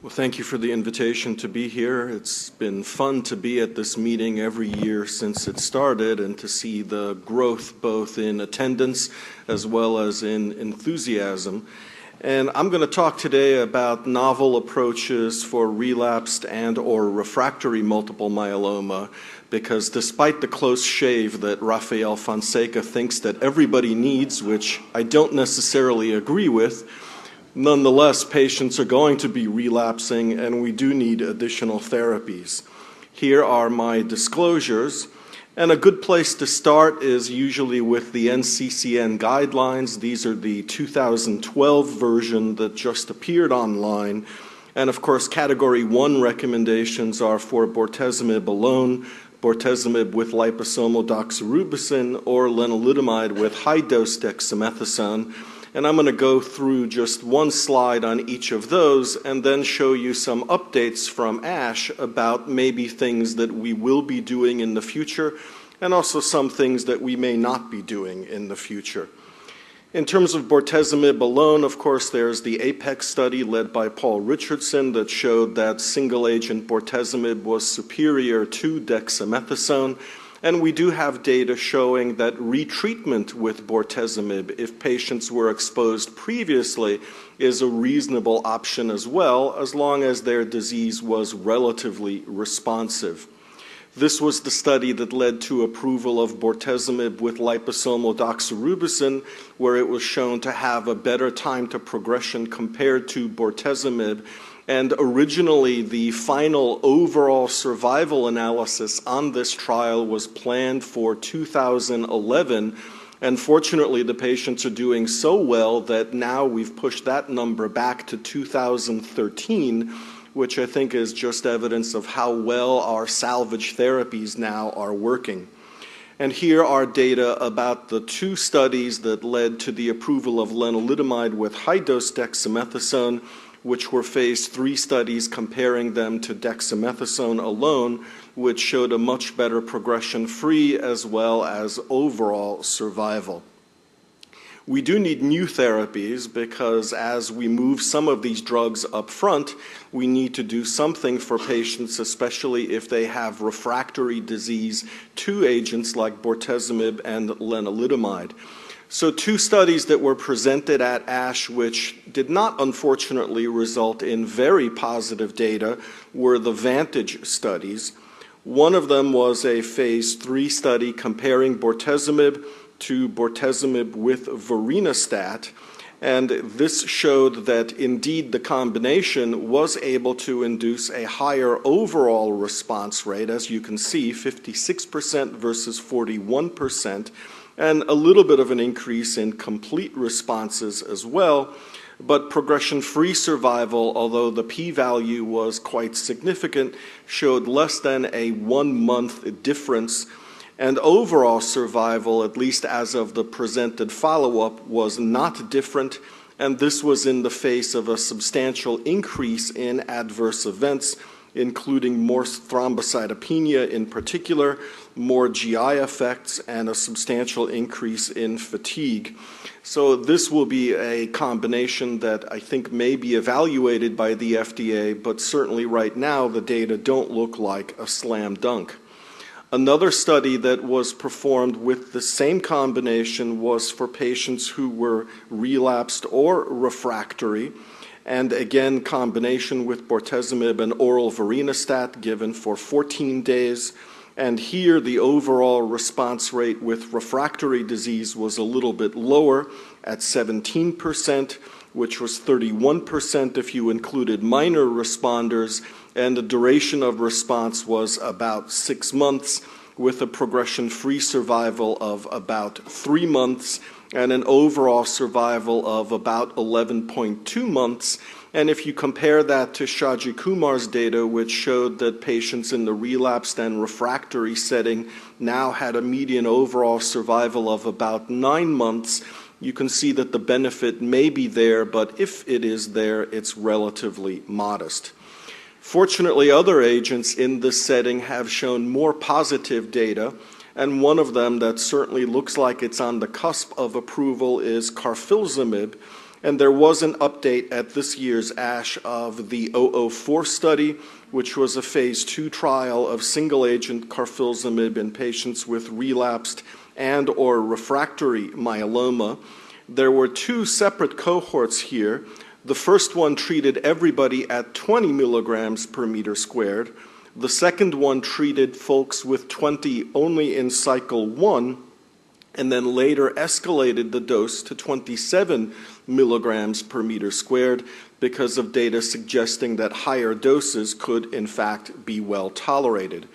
Well, thank you for the invitation to be here. It's been fun to be at this meeting every year since it started and to see the growth both in attendance as well as in enthusiasm. And I'm going to talk today about novel approaches for relapsed and/or refractory multiple myeloma, because despite the close shave that Rafael Fonseca thinks that everybody needs, which I don't necessarily agree with, nonetheless, patients are going to be relapsing, and we do need additional therapies. Here are my disclosures, and a good place to start is usually with the NCCN guidelines. These are the 2012 version that just appeared online, and of course, Category 1 recommendations are for bortezomib alone, bortezomib with liposomal doxorubicin, or lenalidomide with high-dose dexamethasone. And I'm going to go through just one slide on each of those and then show you some updates from ASH about maybe things that we will be doing in the future and also some things that we may not be doing in the future. In terms of bortezomib alone, of course, there's the APEX study led by Paul Richardson that showed that single-agent bortezomib was superior to dexamethasone. And we do have data showing that retreatment with bortezomib, if patients were exposed previously, is a reasonable option as well, as long as their disease was relatively responsive. This was the study that led to approval of bortezomib with liposomal doxorubicin, where it was shown to have a better time to progression compared to bortezomib. And originally, the final overall survival analysis on this trial was planned for 2011. And fortunately, the patients are doing so well that now we've pushed that number back to 2013, which I think is just evidence of how well our salvage therapies now are working. And here are data about the two studies that led to the approval of lenalidomide with high-dose dexamethasone, which were phase 3 studies comparing them to dexamethasone alone, which showed a much better progression-free as well as overall survival. We do need new therapies because as we move some of these drugs up front, we need to do something for patients, especially if they have refractory disease to agents like bortezomib and lenalidomide. So two studies that were presented at ASH, which did not unfortunately result in very positive data, were the VANTAGE studies. One of them was a phase 3 study comparing bortezomib to bortezomib with vorinostat, and this showed that indeed the combination was able to induce a higher overall response rate, as you can see, 56% versus 41%, and a little bit of an increase in complete responses as well. But progression-free survival, although the p-value was quite significant, showed less than a 1-month difference. And overall survival, at least as of the presented follow-up, was not different. And this was in the face of a substantial increase in adverse events, including more thrombocytopenia in particular, more GI effects, and a substantial increase in fatigue. So this will be a combination that I think may be evaluated by the FDA, but certainly right now the data don't look like a slam dunk. Another study that was performed with the same combination was for patients who were relapsed or refractory, and again, combination with bortezomib and oral vorinostat given for 14 days. And here, the overall response rate with refractory disease was a little bit lower at 17%, which was 31% if you included minor responders, and the duration of response was about 6 months, with a progression-free survival of about 3 months and an overall survival of about 11.2 months. And if you compare that to Shaji Kumar's data, which showed that patients in the relapsed and refractory setting now had a median overall survival of about 9 months, you can see that the benefit may be there, but if it is there, it's relatively modest. Fortunately, other agents in this setting have shown more positive data, and one of them that certainly looks like it's on the cusp of approval is carfilzomib, And there was an update at this year's ASH of the 004 study, which was a phase 2 trial of single-agent carfilzomib in patients with relapsed and or refractory myeloma. There were 2 separate cohorts here. The first one treated everybody at 20 milligrams per meter squared. The second one treated folks with 20 only in cycle 1, and then later escalated the dose to 27 milligrams per meter squared because of data suggesting that higher doses could in fact be well tolerated.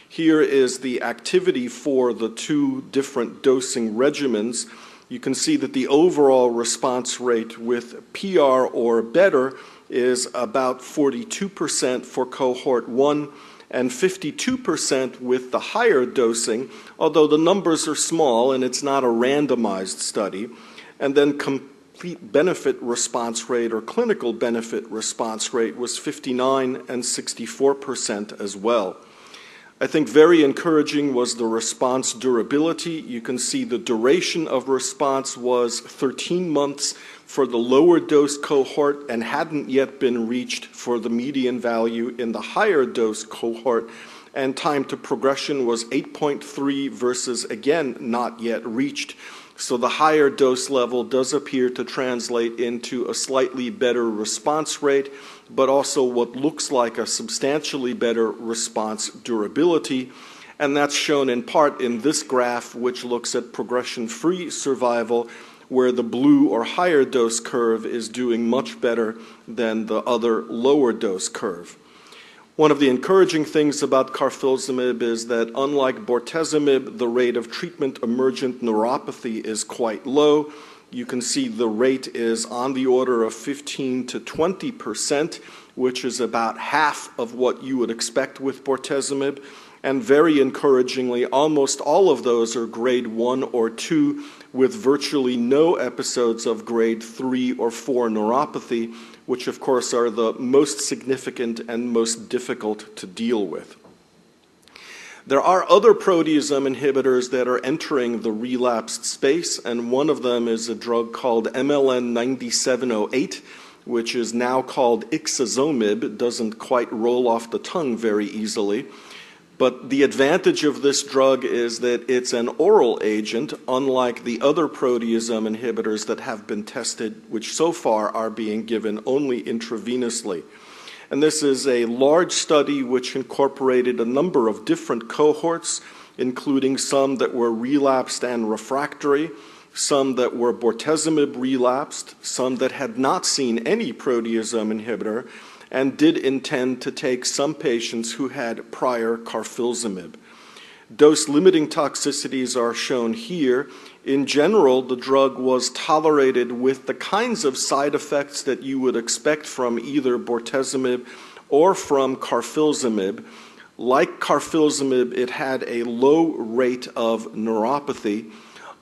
Here is the activity for the 2 different dosing regimens. You can see that the overall response rate with PR or better is about 42% for cohort 1 and 52% with the higher dosing, although the numbers are small and it's not a randomized study. And then complete benefit response rate or clinical benefit response rate was 59 and 64% as well. I think very encouraging was the response durability. You can see the duration of response was 13 months for the lower dose cohort and hadn't yet been reached for the median value in the higher dose cohort, and time to progression was 8.3 versus, again, not yet reached. So the higher dose level does appear to translate into a slightly better response rate, but also what looks like a substantially better response durability. And that's shown in part in this graph, which looks at progression-free survival, where the blue or higher dose curve is doing much better than the other lower dose curve. One of the encouraging things about carfilzomib is that unlike bortezomib, the rate of treatment emergent neuropathy is quite low. You can see the rate is on the order of 15 to 20%, which is about half of what you would expect with bortezomib. And very encouragingly, almost all of those are grade 1 or 2, with virtually no episodes of grade 3 or 4 neuropathy, which of course are the most significant and most difficult to deal with. There are other proteasome inhibitors that are entering the relapsed space, and one of them is a drug called MLN 9708, which is now called exosomib. It doesn't quite roll off the tongue very easily. But the advantage of this drug is that it's an oral agent, unlike the other proteasome inhibitors that have been tested, which so far are being given only intravenously. And this is a large study which incorporated a number of different cohorts, including some that were relapsed and refractory, some that were bortezomib relapsed, some that had not seen any proteasome inhibitor, and did intend to take some patients who had prior carfilzomib. Dose-limiting toxicities are shown here. In general, the drug was tolerated with the kinds of side effects that you would expect from either bortezomib or from carfilzomib. Like carfilzomib, it had a low rate of neuropathy.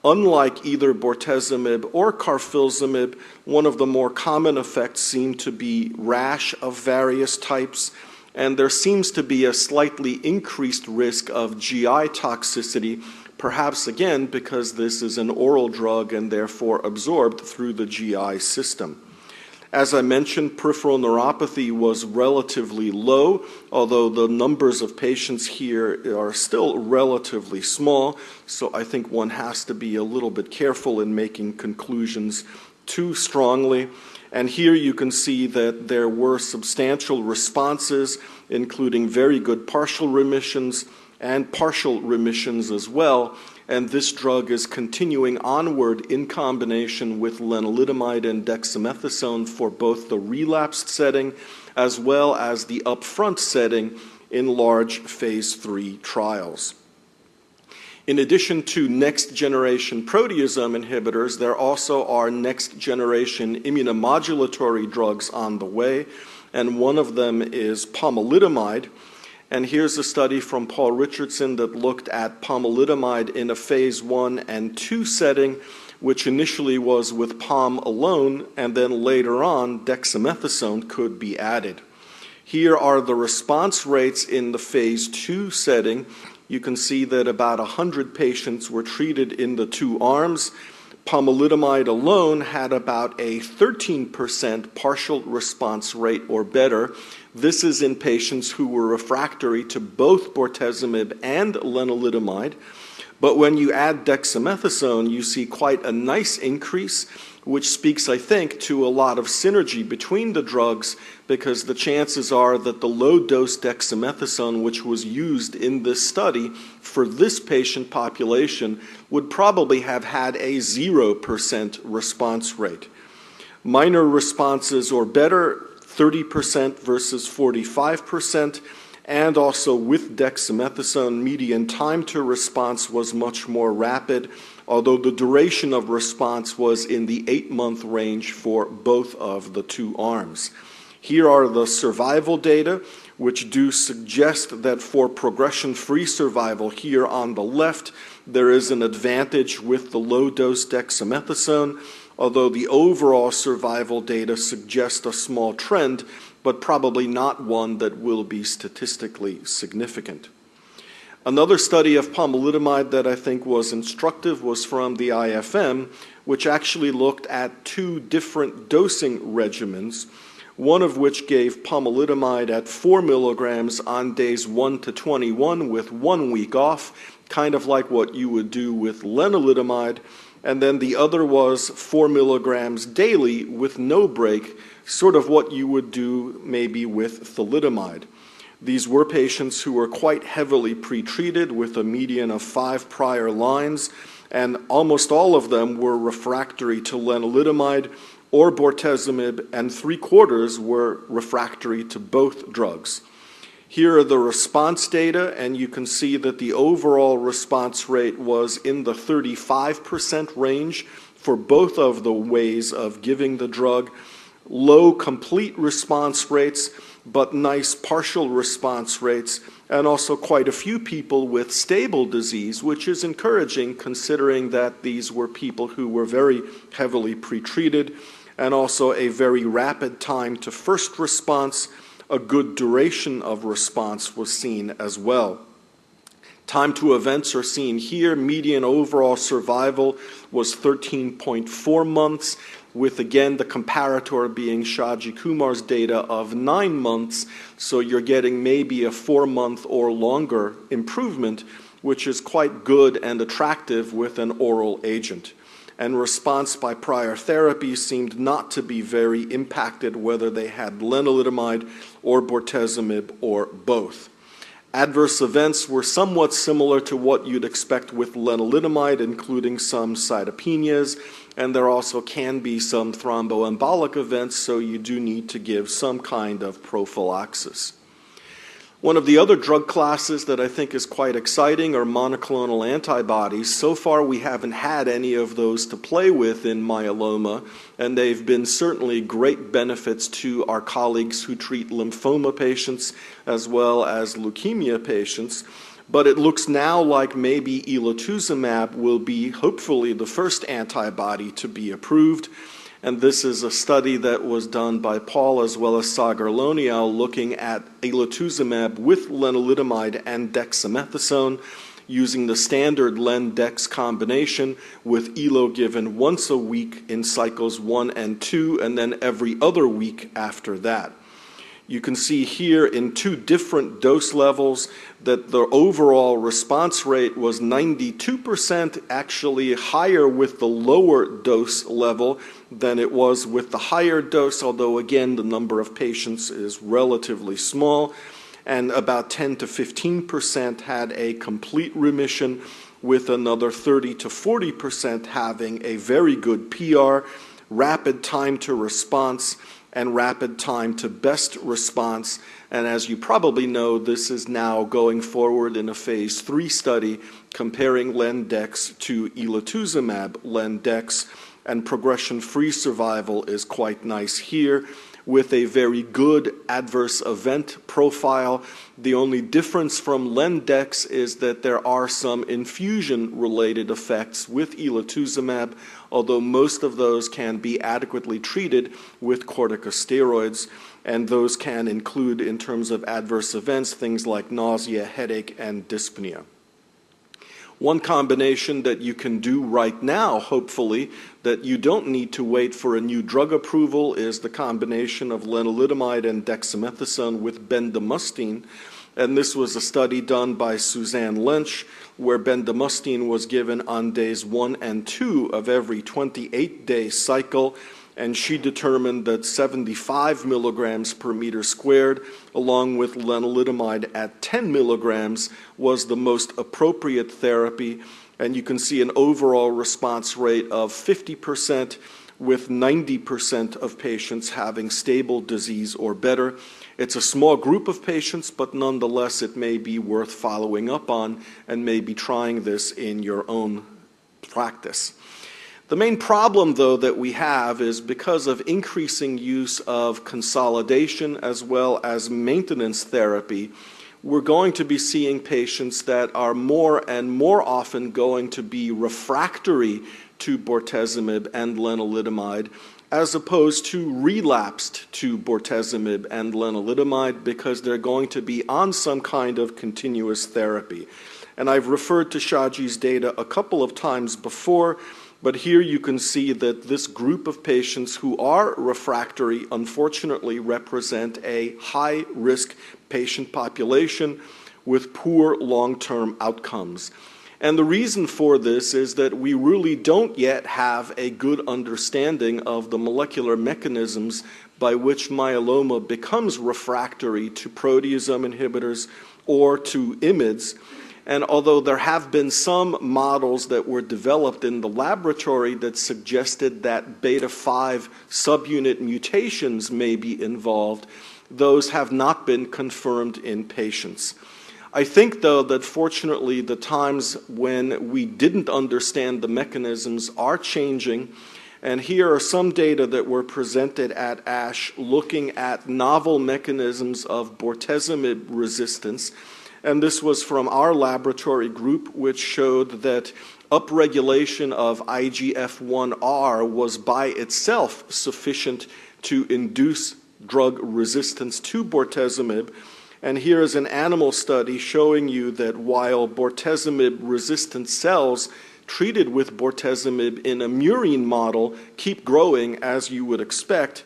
Unlike either bortezomib or carfilzomib, one of the more common effects seemed to be rash of various types, and there seems to be a slightly increased risk of GI toxicity, perhaps again because this is an oral drug and therefore absorbed through the GI system. As I mentioned, peripheral neuropathy was relatively low, although the numbers of patients here are still relatively small, so I think one has to be a little bit careful in making conclusions too strongly. And here you can see that there were substantial responses, including very good partial remissions and partial remissions as well. And this drug is continuing onward in combination with lenalidomide and dexamethasone for both the relapsed setting as well as the upfront setting in large phase 3 trials. In addition to next-generation proteasome inhibitors, there also are next-generation immunomodulatory drugs on the way, and one of them is pomalidomide. And here's a study from Paul Richardson that looked at pomalidomide in a phase 1 and 2 setting, which initially was with pom alone, and then later on dexamethasone could be added. Here are the response rates in the phase 2 setting. You can see that about 100 patients were treated in the 2 arms. Pomalidomide alone had about a 13% partial response rate or better. This is in patients who were refractory to both bortezomib and lenalidomide. But when you add dexamethasone, you see quite a nice increase, which speaks, I think, to a lot of synergy between the drugs, because the chances are that the low-dose dexamethasone, which was used in this study for this patient population, would probably have had a 0% response rate. Minor responses or better, 30% versus 45%, and also with dexamethasone, median time to response was much more rapid, although the duration of response was in the 8-month range for both of the two arms. Here are the survival data, which do suggest that for progression-free survival here on the left, there is an advantage with the low-dose dexamethasone, although the overall survival data suggest a small trend, but probably not one that will be statistically significant. Another study of pomalidomide that I think was instructive was from the IFM, which actually looked at 2 different dosing regimens, one of which gave pomalidomide at 4 milligrams on days 1 to 21 with 1 week off, kind of like what you would do with lenalidomide, and then the other was 4 milligrams daily with no break, sort of what you would do maybe with thalidomide. These were patients who were quite heavily pretreated with a median of 5 prior lines, and almost all of them were refractory to lenalidomide or bortezomib, and 3/4 were refractory to both drugs. Here are the response data, and you can see that the overall response rate was in the 35% range for both of the ways of giving the drug. Low complete response rates, but nice partial response rates, and also quite a few people with stable disease, which is encouraging considering that these were people who were very heavily pretreated, and also a very rapid time to first response. A good duration of response was seen as well. Time to events are seen here. Median overall survival was 13.4 months, with again the comparator being Shaji Kumar's data of 9 months, so you're getting maybe a 4-month or longer improvement, which is quite good and attractive with an oral agent. And response by prior therapy seemed not to be very impacted whether they had lenalidomide or bortezomib or both. Adverse events were somewhat similar to what you'd expect with lenalidomide, including some cytopenias, and there also can be some thromboembolic events, so you do need to give some kind of prophylaxis. One of the other drug classes that I think is quite exciting are monoclonal antibodies. So far, we haven't had any of those to play with in myeloma, and they've been certainly great benefits to our colleagues who treat lymphoma patients as well as leukemia patients. But it looks now like maybe elotuzumab will be hopefully the first antibody to be approved. And this is a study that was done by Paul as well as Sagar Lonial looking at elotuzumab with lenalidomide and dexamethasone using the standard len-dex combination with elo given once a week in cycles 1 and 2 and then every other week after that. You can see here in 2 different dose levels that the overall response rate was 92%, actually higher with the lower dose level than it was with the higher dose, although again the number of patients is relatively small, and about 10 to 15% had a complete remission, with another 30 to 40% having a very good PR, rapid time to response, and rapid time to best response. And as you probably know, this is now going forward in a phase 3 study comparing len-dex to elotuzumab len-dex, and progression-free survival is quite nice here with a very good adverse event profile. The only difference from len-dex is that there are some infusion-related effects with elotuzumab, although most of those can be adequately treated with corticosteroids, and those can include, in terms of adverse events, things like nausea, headache, and dyspnea. One combination that you can do right now, hopefully, that you don't need to wait for a new drug approval is the combination of lenalidomide and dexamethasone with bendamustine. And this was a study done by Suzanne Lynch, where bendamustine was given on days 1 and 2 of every 28-day cycle, and she determined that 75 milligrams per meter squared, along with lenalidomide at 10 milligrams, was the most appropriate therapy. And you can see an overall response rate of 50%, with 90% of patients having stable disease or better. It's a small group of patients, but nonetheless it may be worth following up on and maybe trying this in your own practice. The main problem, though, that we have is because of increasing use of consolidation as well as maintenance therapy, we're going to be seeing patients that are more and more often going to be refractory to bortezomib and lenalidomide, as opposed to relapsed to bortezomib and lenalidomide, because they're going to be on some kind of continuous therapy. And I've referred to Shaji's data a couple of times before, but here you can see that this group of patients who are refractory unfortunately represent a high-risk patient population with poor long-term outcomes. And the reason for this is that we really don't yet have a good understanding of the molecular mechanisms by which myeloma becomes refractory to proteasome inhibitors or to IMiDs. And although there have been some models that were developed in the laboratory that suggested that beta-5 subunit mutations may be involved, those have not been confirmed in patients. I think, though, that fortunately the times when we didn't understand the mechanisms are changing, and here are some data that were presented at ASH looking at novel mechanisms of bortezomib resistance. And this was from our laboratory group, which showed that upregulation of IGF-1R was by itself sufficient to induce drug resistance to bortezomib. And here is an animal study showing you that while bortezomib-resistant cells treated with bortezomib in a murine model keep growing as you would expect,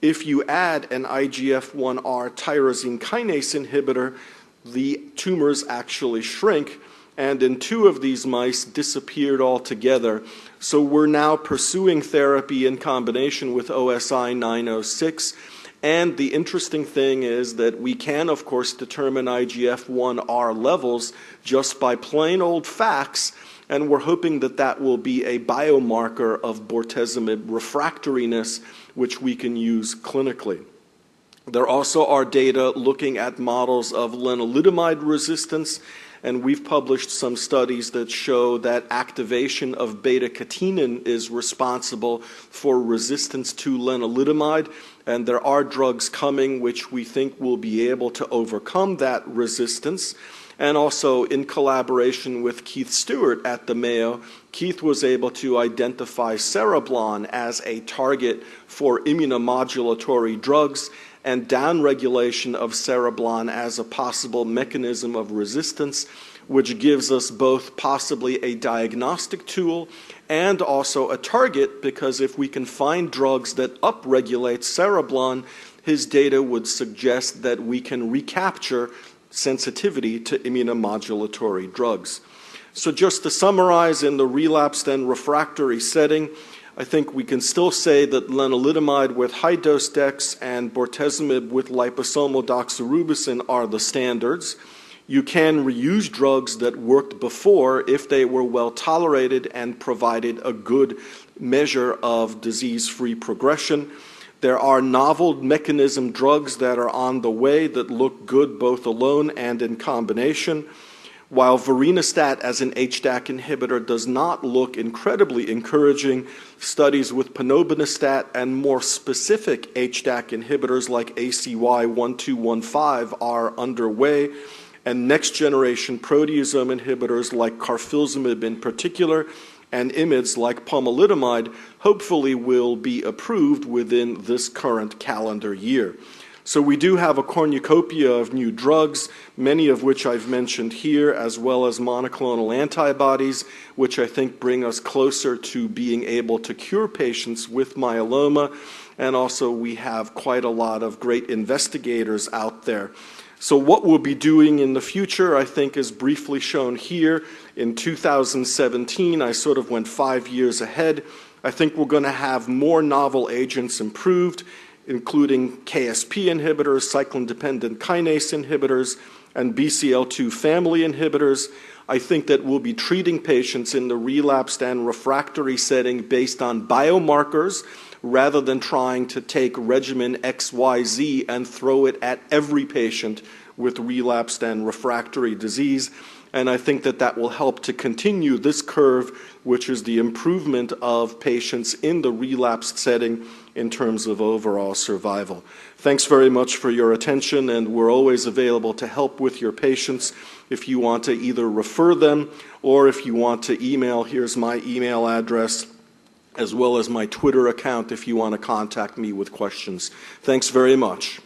if you add an IGF-1R tyrosine kinase inhibitor, the tumors actually shrink, and in 2 of these mice disappeared altogether. So we're now pursuing therapy in combination with OSI 906, and the interesting thing is that we can, of course, determine IGF-1R levels just by plain old facts, and we're hoping that that will be a biomarker of bortezomib refractoriness, which we can use clinically. There also are data looking at models of lenalidomide resistance, and we've published some studies that show that activation of beta-catenin is responsible for resistance to lenalidomide, and there are drugs coming which we think will be able to overcome that resistance. And also, in collaboration with Keith Stewart at the Mayo, Keith was able to identify cereblon as a target for immunomodulatory drugs, and downregulation of cereblon as a possible mechanism of resistance, which gives us both possibly a diagnostic tool and also a target, because if we can find drugs that upregulate cereblon, his data would suggest that we can recapture sensitivity to immunomodulatory drugs. So just to summarize, in the relapsed and refractory setting, I think we can still say that lenalidomide with high-dose dex and bortezomib with liposomal doxorubicin are the standards. You can reuse drugs that worked before if they were well tolerated and provided a good measure of disease-free progression. There are novel mechanism drugs that are on the way that look good both alone and in combination. While vorinostat as an HDAC inhibitor does not look incredibly encouraging, studies with panobinostat and more specific HDAC inhibitors like ACY-1215 are underway, and next-generation proteasome inhibitors like carfilzomib in particular and IMiDs like pomalidomide hopefully will be approved within this current calendar year. So we do have a cornucopia of new drugs, many of which I've mentioned here, as well as monoclonal antibodies, which I think bring us closer to being able to cure patients with myeloma. And also we have quite a lot of great investigators out there. So what we'll be doing in the future, I think, is briefly shown here. In 2017, I sort of went 5 years ahead. I think we're going to have more novel agents improved, including KSP inhibitors, cyclin-dependent kinase inhibitors, and BCL2 family inhibitors. I think that we'll be treating patients in the relapsed and refractory setting based on biomarkers, rather than trying to take regimen XYZ and throw it at every patient with relapsed and refractory disease. And I think that that will help to continue this curve, which is the improvement of patients in the relapsed setting in terms of overall survival. Thanks very much for your attention, and we're always available to help with your patients. If you want to either refer them or if you want to email, here's my email address, as well as my Twitter account if you want to contact me with questions. Thanks very much.